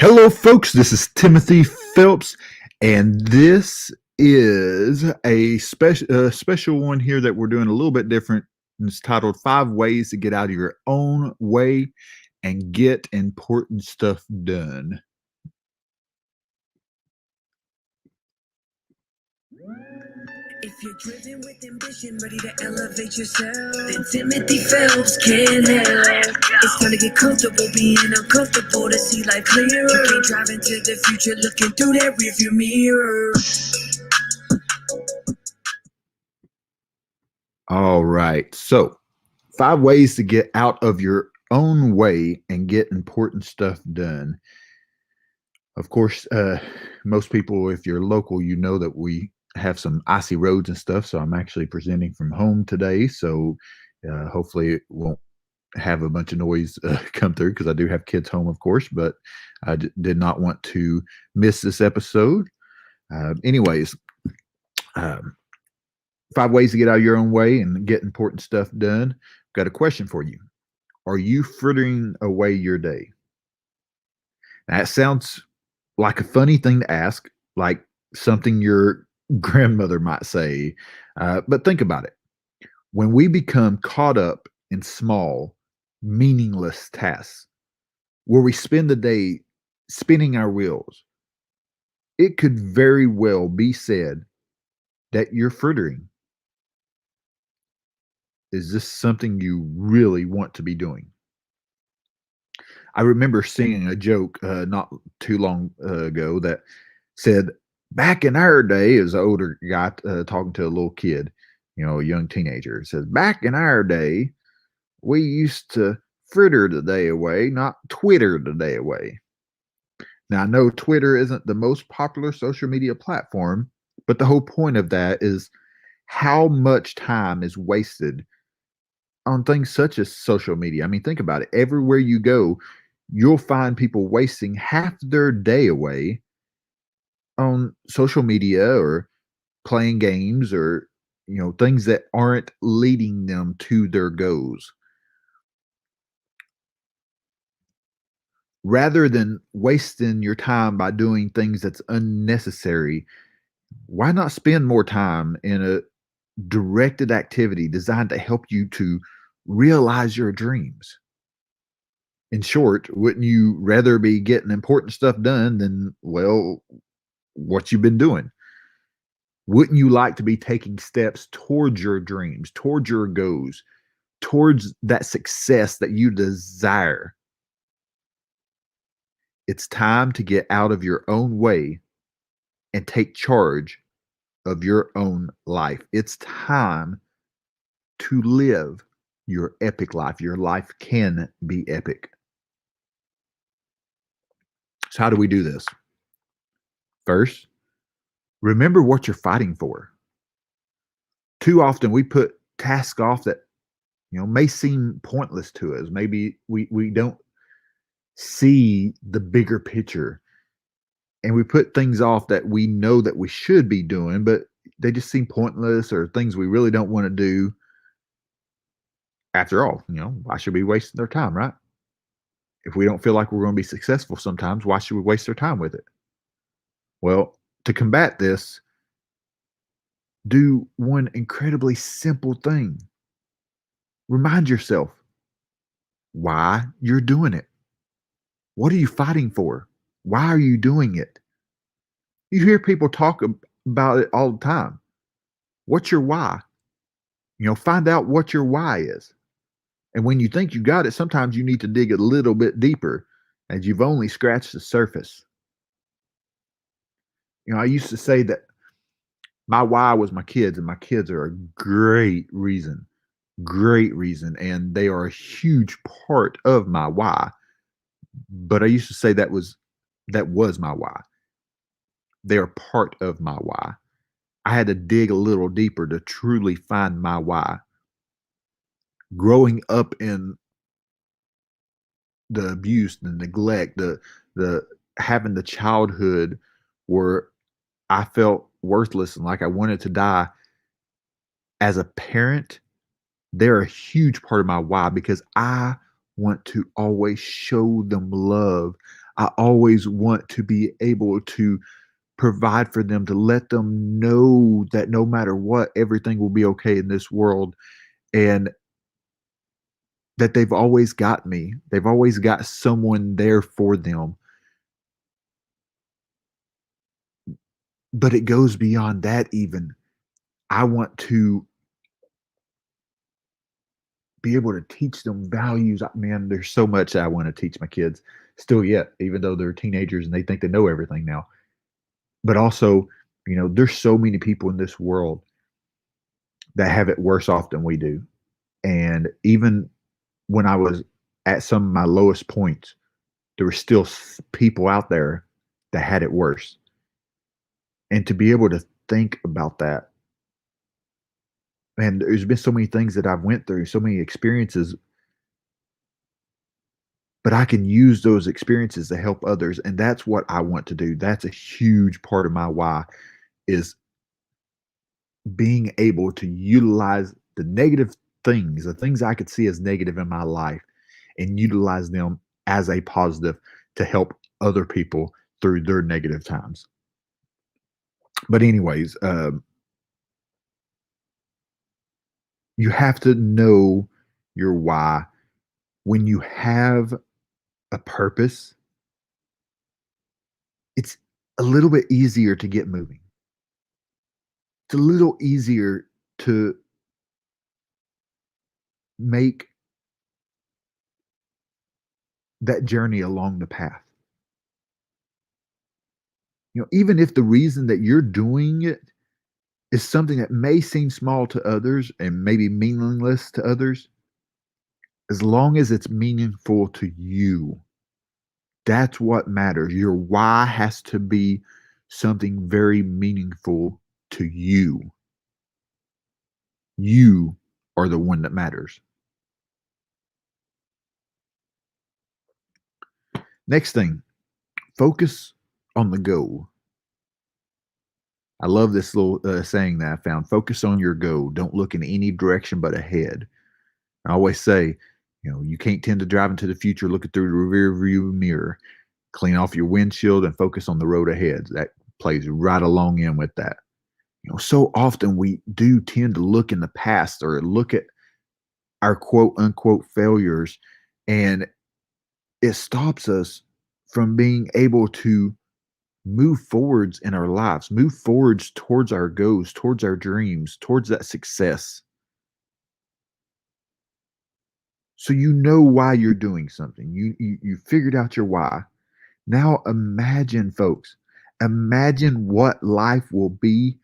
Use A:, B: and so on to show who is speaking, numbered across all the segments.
A: Hello, folks. This is Timothy Phelps, and this is a special one here that we're doing a little bit different. It's titled Five Ways to Get Out of Your Own Way and Get Important Stuff Done.
B: If you're driven with ambition, ready to elevate yourself, then Timothy Phelps can help. It's time to get comfortable being uncomfortable to see life clearer. You can't drive into the future looking through that rearview mirror.
A: All right. So, five ways to get out of your own way and get important stuff done. Of course, most people, if you're local, you know that we have some icy roads and stuff. So I'm actually presenting from home today. So hopefully it won't have a bunch of noise come through because I do have kids home, of course, but I did not want to miss this episode. Anyways, five ways to get out of your own way and get important stuff done. Got a question for you. Are you frittering away your day? Now, that sounds like a funny thing to ask, like something your grandmother might say. But think about it. When we become caught up in small, meaningless tasks, where we spend the day spinning our wheels, it could very well be said that you're frittering. Is this something you really want to be doing? I remember seeing a joke not too long ago that said, back in our day, as an older guy talking to a little kid, a young teenager, it says, back in our day, we used to fritter the day away, not Twitter the day away. Now, I know Twitter isn't the most popular social media platform, but the whole point of that is how much time is wasted on things such as social media. I mean, think about it. Everywhere you go, you'll find people wasting half their day away on social media or playing games or things that aren't leading them to their goals. Rather than wasting your time by doing things that's unnecessary, why not spend more time in a directed activity designed to help you to realize your dreams? In short, wouldn't you rather be getting important stuff done than, well, what you've been doing? Wouldn't you like to be taking steps towards your dreams, towards your goals, towards that success that you desire? It's time to get out of your own way and take charge of your own life. It's time to live your epic life. Your life can be epic. So, how do we do this? First, remember what you're fighting for. Too often we put tasks off that may seem pointless to us. Maybe we don't see the bigger picture, and we put things off that we know that we should be doing, but they just seem pointless or things we really don't want to do. After all, why should we waste their time, right? If we don't feel like we're going to be successful sometimes, why should we waste our time with it? Well, to combat this, do one incredibly simple thing. Remind yourself why you're doing it. What are you fighting for? Why are you doing it? You hear people talk about it all the time. What's your why? Find out what your why is. And when you think you got it, sometimes you need to dig a little bit deeper as you've only scratched the surface. I used to say that my why was my kids, and my kids are a great reason, and they are a huge part of my why. But I used to say that was my why. They're part of my why. I had to dig a little deeper to truly find my why. Growing up in the abuse, the neglect, the having the childhood where I felt worthless and like I wanted to die, as a parent, they're a huge part of my why because I want to always show them love. I always want to be able to provide for them, to let them know that no matter what, everything will be okay in this world, and that they've always got me. They've always got someone there for them. But it goes beyond that even. I want to be able to teach them values. Man, there's so much I want to teach my kids still yet, even though they're teenagers and they think they know everything now. But also, there's so many people in this world that have it worse off than we do. And even when I was at some of my lowest points, there were still people out there that had it worse. And to be able to think about that, and there's been so many things that I've went through, so many experiences, but I can use those experiences to help others, and that's what I want to do. That's a huge part of my why, is being able to utilize the negative things, the things I could see as negative in my life, and utilize them as a positive to help other people through their negative times. But anyways, you have to know your why. When you have a purpose, it's a little bit easier to get moving. It's a little easier to make that journey along the path. Even if the reason that you're doing it is something that may seem small to others and maybe meaningless to others, as long as it's meaningful to you, that's what matters. Your why has to be something very meaningful to you. You are the one that matters. Next thing, focus on the goal. I love this little saying that I found: focus on your goal. Don't look in any direction but ahead. I always say, you can't tend to drive into the future looking through the rear view mirror. Clean off your windshield and focus on the road ahead. That plays right along in with that. So often we do tend to look in the past or look at our quote unquote failures, and it stops us from being able to move forwards in our lives, move forwards towards our goals, towards our dreams, towards that success. So you know why you're doing something. You figured out your why. Now imagine, folks, imagine what life will be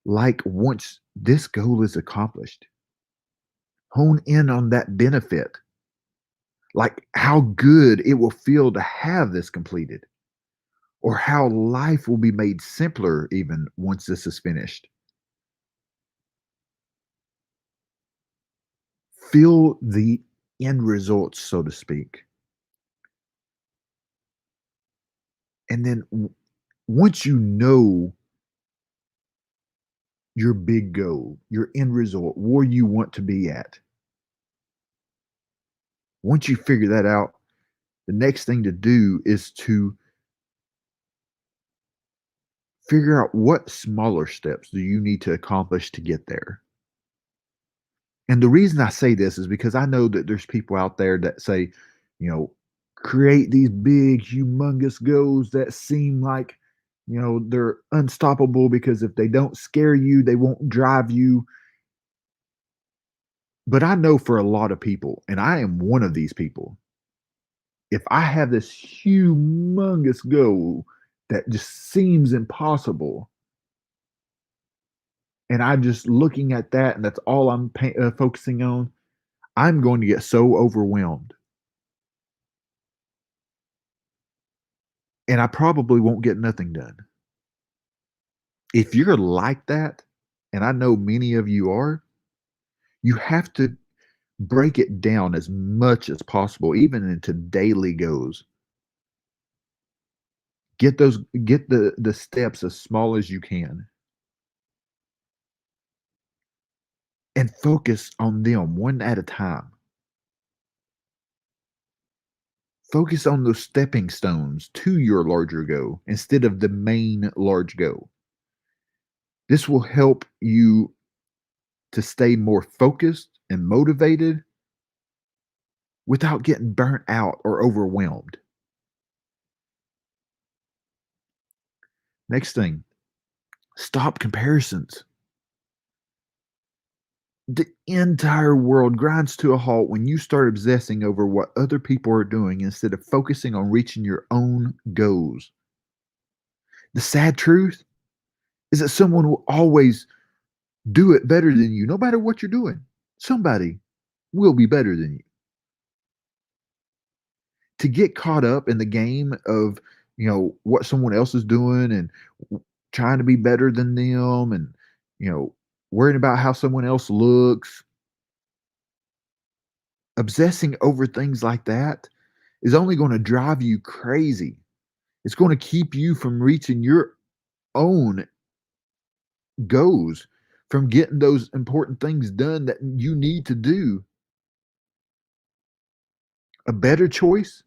A: like once this goal is accomplished. Hone in on that benefit, like how good it will feel to have this completed, or how life will be made simpler even once this is finished. Feel the end results, so to speak. And then once you know your big goal, your end result, where you want to be at, once you figure that out, the next thing to do is to figure out what smaller steps do you need to accomplish to get there. And the reason I say this is because I know that there's people out there that say, you know, create these big, humongous goals that seem like, they're unstoppable because if they don't scare you, they won't drive you. But I know for a lot of people, and I am one of these people, if I have this humongous goal that just seems impossible, and I'm just looking at that and that's all I'm focusing on, I'm going to get so overwhelmed. And I probably won't get nothing done. If you're like that, and I know many of you are, you have to break it down as much as possible, even into daily goals. Get the steps as small as you can and focus on them one at a time. Focus on those stepping stones to your larger goal instead of the main large goal. This will help you to stay more focused and motivated without getting burnt out or overwhelmed. Next thing, stop comparisons. The entire world grinds to a halt when you start obsessing over what other people are doing instead of focusing on reaching your own goals. The sad truth is that someone will always do it better than you, no matter what you're doing. Somebody will be better than you. To get caught up in the game of, what someone else is doing and trying to be better than them and, you know, worrying about how someone else looks, obsessing over things like that is only going to drive you crazy. It's going to keep you from reaching your own goals, from getting those important things done that you need to do. A better choice,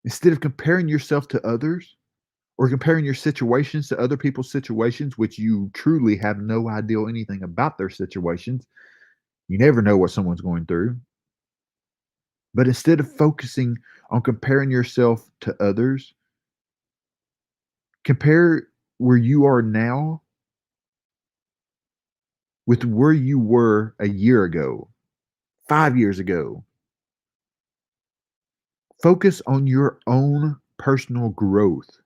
A: instead of comparing yourself to others or comparing your situations to other people's situations, which you truly have no idea anything about their situations, you never know what someone's going through. But instead of focusing on comparing yourself to others, compare where you are now with where you were a year ago, 5 years ago. Focus on your own personal growth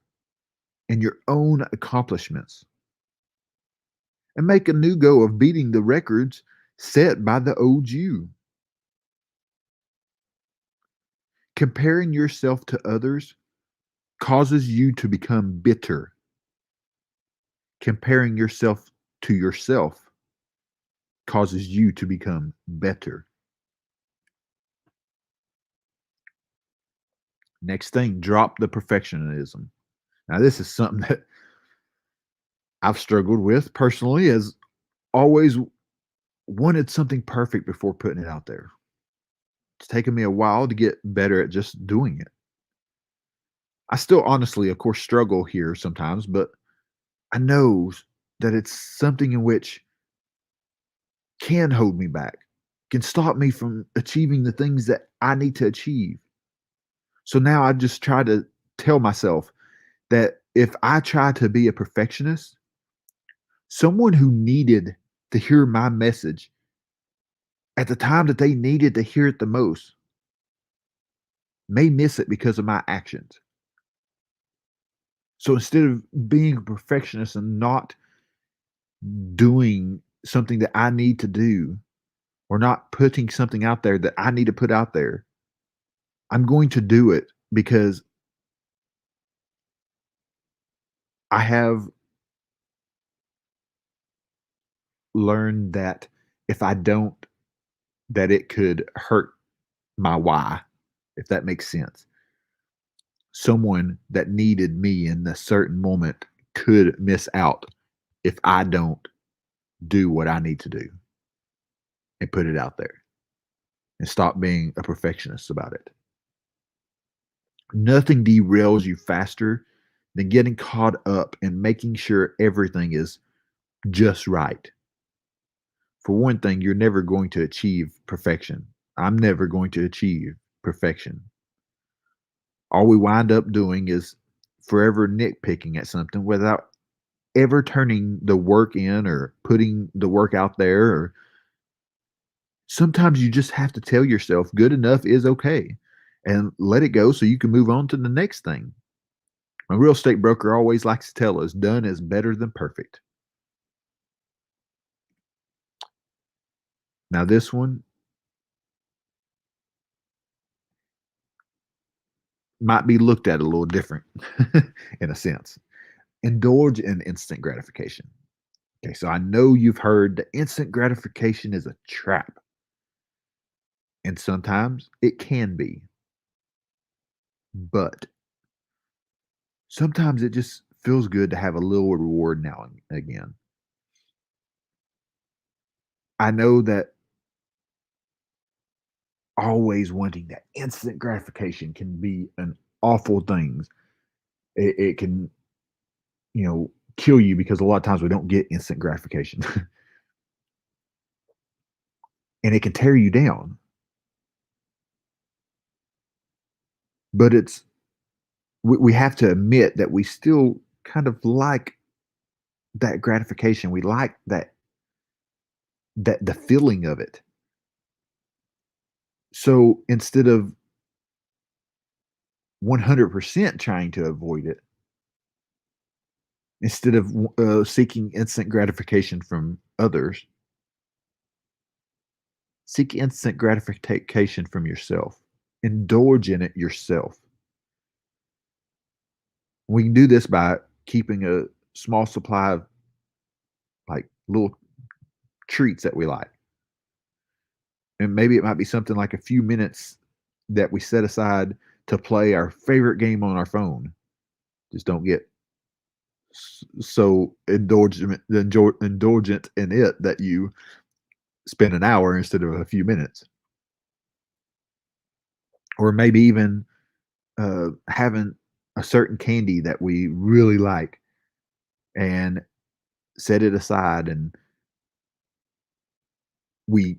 A: and your own accomplishments and make a new go of beating the records set by the old you. Comparing yourself to others causes you to become bitter. Comparing yourself to yourself causes you to become better. Next thing, drop the perfectionism. Now, this is something that I've struggled with personally, as always wanted something perfect before putting it out there. It's taken me a while to get better at just doing it. I still honestly, of course, struggle here sometimes, but I know that it's something in which can hold me back, can stop me from achieving the things that I need to achieve. So now I just try to tell myself that if I try to be a perfectionist, someone who needed to hear my message at the time that they needed to hear it the most may miss it because of my actions. So instead of being a perfectionist and not doing something that I need to do or not putting something out there that I need to put out there, I'm going to do it because I have learned that if I don't, that it could hurt my why, if that makes sense. Someone that needed me in a certain moment could miss out if I don't do what I need to do and put it out there and stop being a perfectionist about it. Nothing derails you faster than getting caught up in making sure everything is just right. For one thing, you're never going to achieve perfection. I'm never going to achieve perfection. All we wind up doing is forever nitpicking at something without ever turning the work in or putting the work out there. Or sometimes you just have to tell yourself good enough is okay and let it go so you can move on to the next thing. My real estate broker always likes to tell us done is better than perfect. Now, this one might be looked at a little different in a sense. Indulge in instant gratification. Okay, so I know you've heard that instant gratification is a trap, and sometimes it can be, but sometimes it just feels good to have a little reward now and again. I know that always wanting that instant gratification can be an awful thing. It can, kill you because a lot of times we don't get instant gratification and it can tear you down. But we have to admit that we still kind of like that gratification. We like that the feeling of it. So instead of 100% trying to avoid it, instead of seeking instant gratification from others, seek instant gratification from yourself. Indulge in it yourself. We can do this by keeping a small supply of like little treats that we like. And maybe it might be something like a few minutes that we set aside to play our favorite game on our phone. Just don't get so indulgent in it that you spend an hour instead of a few minutes. Or maybe even having a certain candy that we really like and set it aside, and we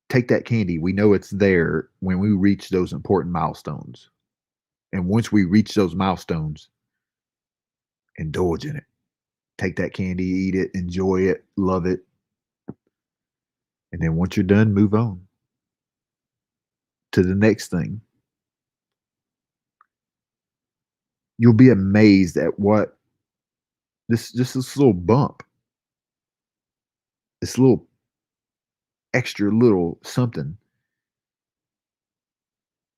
A: take that candy. We know it's there when we reach those important milestones. And once we reach those milestones, indulge in it. Take that candy, eat it, enjoy it, love it. And then once you're done, move on to the next thing. You'll be amazed at what this little bump, this little extra little something,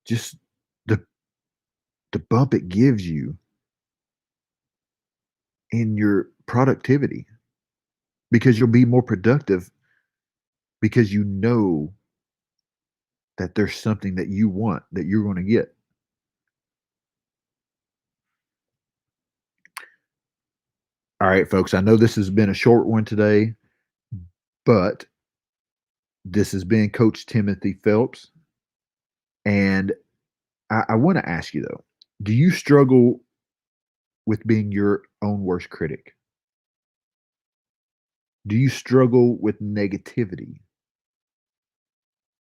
A: just the bump it gives you in your productivity, because you'll be more productive because you know that there's something that you want that you're going to get. All right, folks, I know this has been a short one today, but this has been Coach Timothy Phelps. And I want to ask you, though, do you struggle with being your own worst critic? Do you struggle with negativity?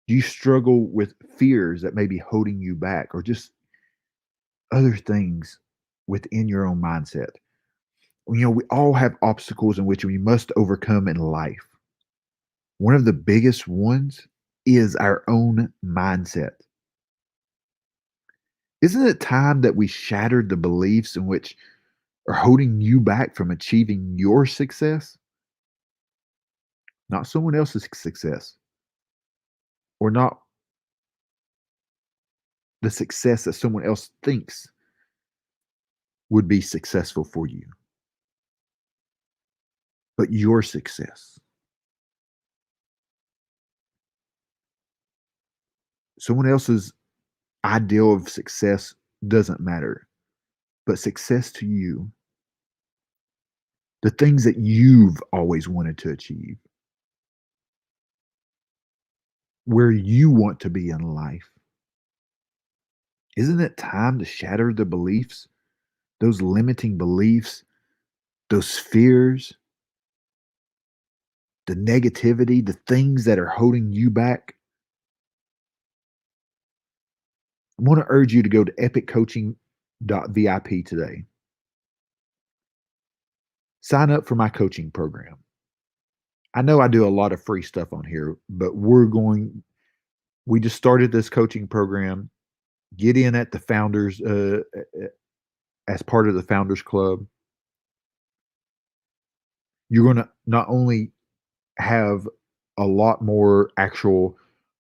A: Do you struggle with fears that may be holding you back, or just other things within your own mindset? We all have obstacles in which we must overcome in life. One of the biggest ones is our own mindset. Isn't it time that we shattered the beliefs in which are holding you back from achieving your success? Not someone else's success, or not the success that someone else thinks would be successful for you, but your success. Someone else's ideal of success doesn't matter, but success to you, the things that you've always wanted to achieve, where you want to be in life. Isn't it time to shatter the beliefs, those limiting beliefs, those fears, the negativity, the things that are holding you back? I want to urge you to go to epiccoaching.vip today. Sign up for my coaching program. I know I do a lot of free stuff on here, but we just started this coaching program. Get in at the founders, as part of the Founders Club. You're going to not only have a lot more actual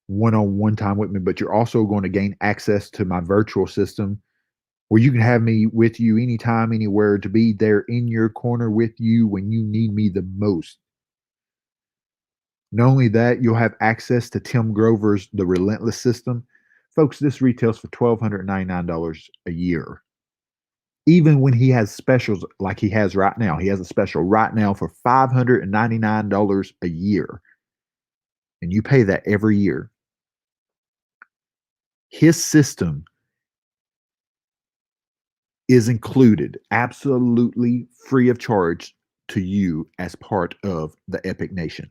A: one-on-one time with me, but you're also going to gain access to my virtual system where you can have me with you anytime, anywhere, to be there in your corner with you when you need me the most. Not only that, you'll have access to Tim Grover's The Relentless System. Folks, this retails for $1,299 a year. Even when he has specials like he has right now, he has a special right now for $599 a year. And you pay that every year. His system is included absolutely free of charge to you as part of the Epic Nation.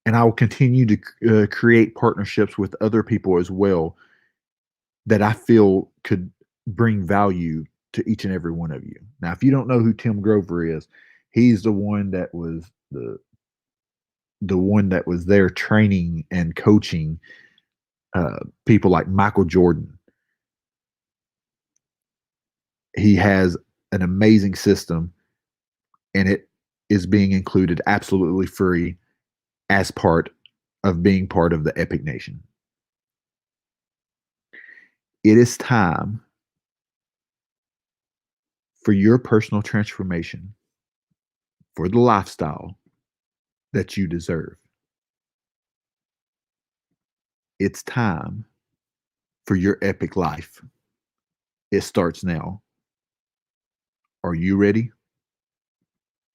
A: And I will continue to create partnerships with other people as well that I feel could bring value to each and every one of you. Now, if you don't know who Tim Grover is, he's the one that was there training and coaching people like Michael Jordan. He has an amazing system, and it is being included absolutely free as part of being part of the Epic Nation. It is time for your personal transformation, for the lifestyle that you deserve. It's time for your epic life. It starts now. Are you ready?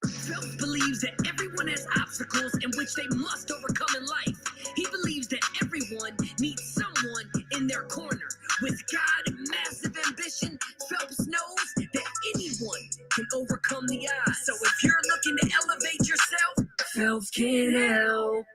B: Phelps believes that everyone has obstacles in which they must overcome in life. He believes that everyone needs someone in their corner. With God and massive ambition, Phelps knows that anyone can overcome the odds. So if you're looking to elevate yourself, Phelps can help.